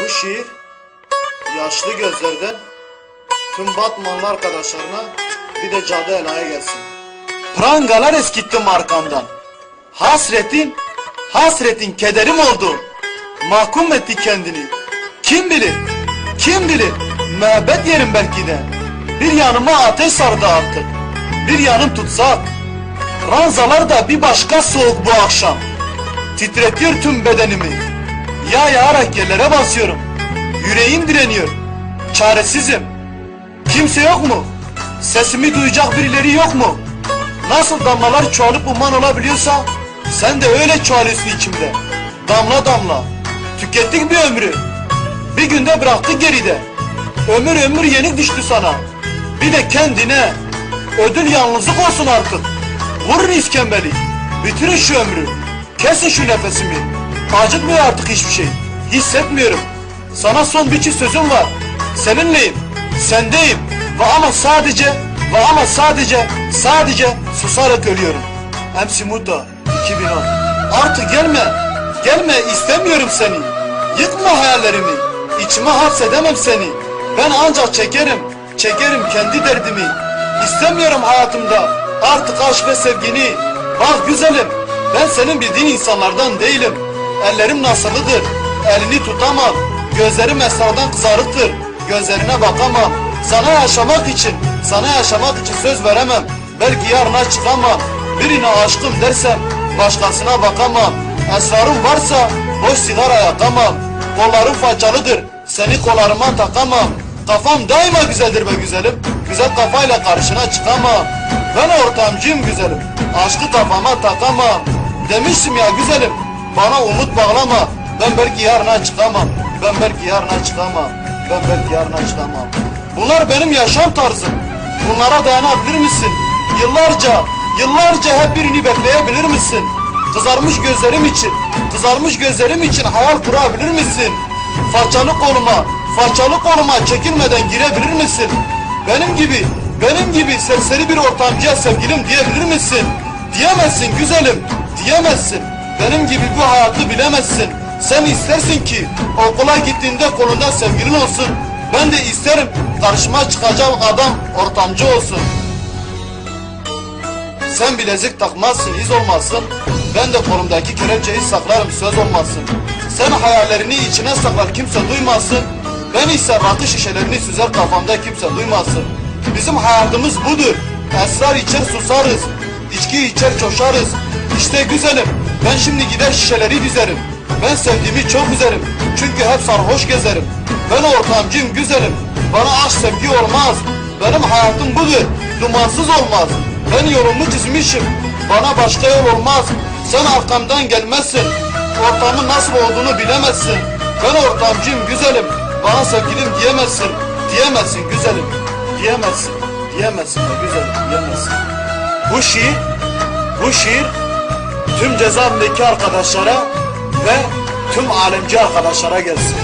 Bu şiir yaşlı gözlerden tüm Batmanlı arkadaşlarına bir de Cadı Ela'ya gelsin. Prangalar eskittim arkamdan. Hasretin kederim oldu. Mahkum etti kendini. Kim bilir, kim bilir, müebbet yerim belki de. Bir yanıma ateş sardı artık. Bir yanım tutsak. Ranzalar da bir başka soğuk bu akşam. Titretiyor tüm bedenimi. Yağarak yerlere basıyorum. Yüreğim direniyor. Çaresizim. Kimse yok mu? Sesimi duyacak birileri yok mu? Nasıl damlalar çoğalıp umman olabiliyorsa sen de öyle çoğalıyorsun içimde. Damla damla. Tükettik bir ömrü. Bir günde bıraktık geride. Ömür yenik düştü sana. Bir de kendine. Ödül yalnızlık olsun artık. Vurun iskembeli. Bitirin şu ömrü. Kesin şu nefesimi. Acıtmıyor artık hiçbir şey. Hissetmiyorum. Sana son bir çift sözüm var. Seninleyim. Sendeyim. Ve sadece susarak ölüyorum. MC Muta 2010. Artık gelme. Gelme, istemiyorum seni. Yıkma hayallerimi. İçime hapsedemem seni. Ben ancak çekerim kendi derdimi. İstemiyorum hayatımda artık aşk ve sevgini. Bak güzelim, ben senin bildiğin insanlardan değilim. Ellerim nasılıdır, elini tutamam. Gözlerim esradan kızarıktır, gözlerine bakamam. Sana yaşamak için söz veremem. Belki yarına çıkamam. Birine aşkım dersem başkasına bakamam. Esrarım varsa boş sigara yakamam. Kollarım façalıdır, seni kollarıma takamam. Kafam daima güzeldir be güzelim. Güzel kafayla karşına çıkamam. Ben ortamcıyım güzelim. Aşkı kafama takamam. Demiştim ya güzelim, bana umut bağlama. Ben belki yarına çıkamam. Bunlar benim yaşam tarzım. Bunlara dayanabilir misin? Yıllarca hep birini bekleyebilir misin? Kızarmış gözlerim için hayal kurabilir misin? Façalı koluma çekilmeden girebilir misin? Benim gibi serseri bir ortamcıya sevgilim diyebilir misin? Diyemezsin güzelim, diyemezsin. Benim gibi bu hayatı bilemezsin. Sen istersin ki okula gittiğinde kolunda sevgilin olsun. Ben de isterim karşıma çıkacağım adam ortamcı olsun. Sen bilezik takmazsın, iz olmasın. Ben de kolumdaki kelepçeyi saklarım, söz olmasın. Sen hayallerini içine saklar, kimse duymasın. Ben ise rakı şişelerini süzer kafamda, kimse duymasın. Bizim hayatımız budur. Esrar içer susarız, içki içer coşarız. İşte güzelim, ben şimdi gider şişeleri dizerim. Ben sevdiğimi çok üzerim, çünkü hep sarhoş gezerim. Ben ortamcıyım güzelim, bana aşk sevgi olmaz. Benim hayatım budur, dumansız olmaz. Ben yolumu çizmişim, bana başka yol olmaz. Sen arkamdan gelmezsin, ortamın nasıl olduğunu bilemezsin. Ben ortamcıyım güzelim, bana sevgilim diyemezsin. Diyemezsin güzelim, diyemezsin be güzelim, diyemezsin. Bu şiir tüm cezaevindeki arkadaşlara ve tüm alemci arkadaşlara gelsin.